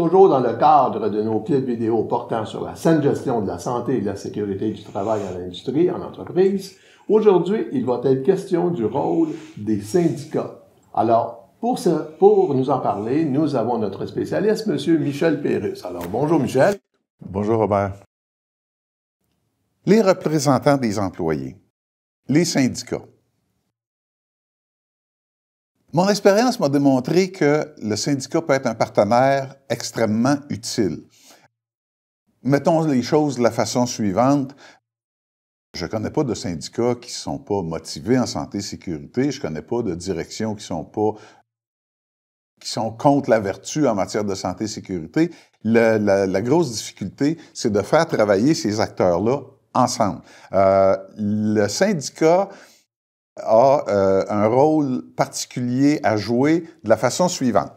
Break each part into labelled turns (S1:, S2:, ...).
S1: toujours dans le cadre de nos clips vidéo portant sur la saine gestion de la santé et de la sécurité du travail à l'industrie, en entreprise. Aujourd'hui, il va être question du rôle des syndicats. Alors, pour nous en parler, nous avons notre spécialiste, M. Michel Pérusse. Alors, bonjour Michel.
S2: Bonjour Robert. Les représentants des employés, les syndicats. Mon expérience m'a démontré que le syndicat peut être un partenaire extrêmement utile. Mettons les choses de la façon suivante. Je ne connais pas de syndicats qui ne sont pas motivés en santé et sécurité. Je ne connais pas de directions qui sont contre la vertu en matière de santé et sécurité. La grosse difficulté, c'est de faire travailler ces acteurs-là ensemble. Le syndicat a un rôle particulier à jouer de la façon suivante.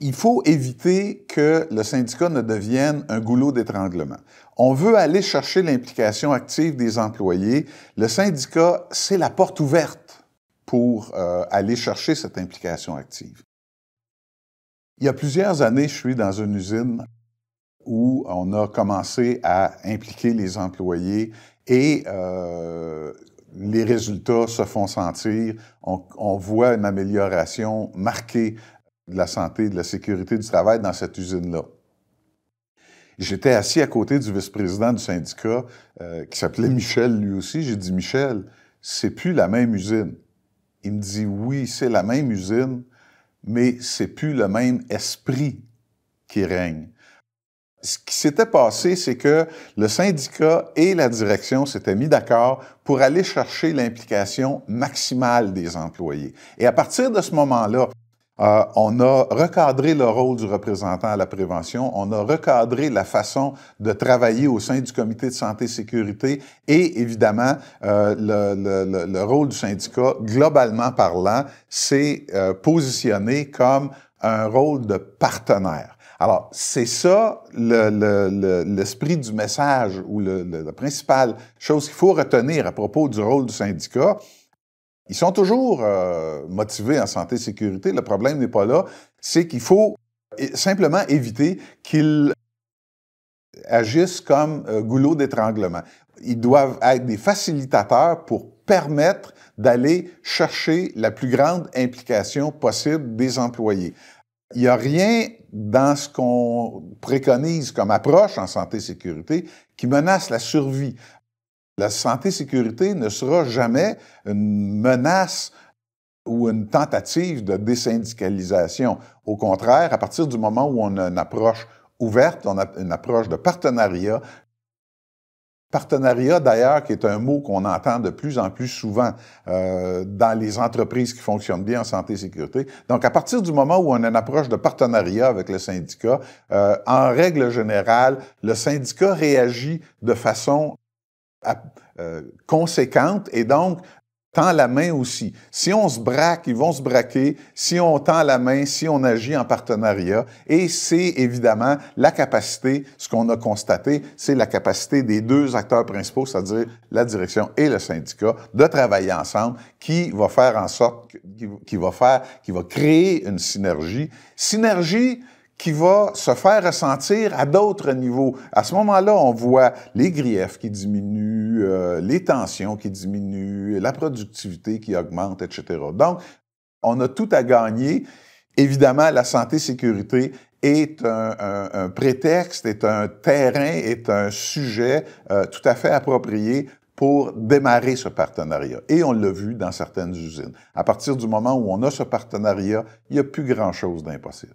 S2: Il faut éviter que le syndicat ne devienne un goulot d'étranglement. On veut aller chercher l'implication active des employés. Le syndicat, c'est la porte ouverte pour aller chercher cette implication active. Il y a plusieurs années, je suis dans une usine où on a commencé à impliquer les employés et les résultats se font sentir. On voit une amélioration marquée de la santé et de la sécurité du travail dans cette usine-là. J'étais assis à côté du vice-président du syndicat qui s'appelait Michel lui aussi. J'ai dit « Michel, c'est plus la même usine. » Il me dit « Oui, c'est la même usine, mais c'est plus le même esprit qui règne. » Ce qui s'était passé, c'est que le syndicat et la direction s'étaient mis d'accord pour aller chercher l'implication maximale des employés. Et à partir de ce moment-là, on a recadré le rôle du représentant à la prévention, on a recadré la façon de travailler au sein du comité de santé et sécurité et évidemment, le rôle du syndicat, globalement parlant, s'est positionné comme un rôle de partenaire. Alors, c'est ça l'esprit du message ou la principale chose qu'il faut retenir à propos du rôle du syndicat. Ils sont toujours motivés en santé et sécurité. Le problème n'est pas là. C'est qu'il faut simplement éviter qu'ils agissent comme goulot d'étranglement. Ils doivent être des facilitateurs pour permettre d'aller chercher la plus grande implication possible des employés. Il n'y a rien dans ce qu'on préconise comme approche en santé et sécurité qui menace la survie. La santé et sécurité ne sera jamais une menace ou une tentative de désyndicalisation. Au contraire, à partir du moment où on a une approche ouverte, on a une approche de partenariat. Partenariat, d'ailleurs, qui est un mot qu'on entend de plus en plus souvent dans les entreprises qui fonctionnent bien en santé et sécurité. Donc, à partir du moment où on a une approche de partenariat avec le syndicat, en règle générale, le syndicat réagit de façon conséquente et donc tend la main aussi. Si on se braque, ils vont se braquer. Si on tend la main, si on agit en partenariat. Et c'est évidemment la capacité, ce qu'on a constaté, c'est la capacité des deux acteurs principaux, c'est-à-dire la direction et le syndicat, de travailler ensemble, qui va faire en sorte, qui va créer une synergie. Synergie qui va se faire ressentir à d'autres niveaux. À ce moment-là, on voit les griefs qui diminuent, les tensions qui diminuent, la productivité qui augmente, etc. Donc, on a tout à gagner. Évidemment, la santé-sécurité est un prétexte, est un terrain, est un sujet tout à fait approprié pour démarrer ce partenariat. Et on l'a vu dans certaines usines. À partir du moment où on a ce partenariat, il n'y a plus grand-chose d'impossible.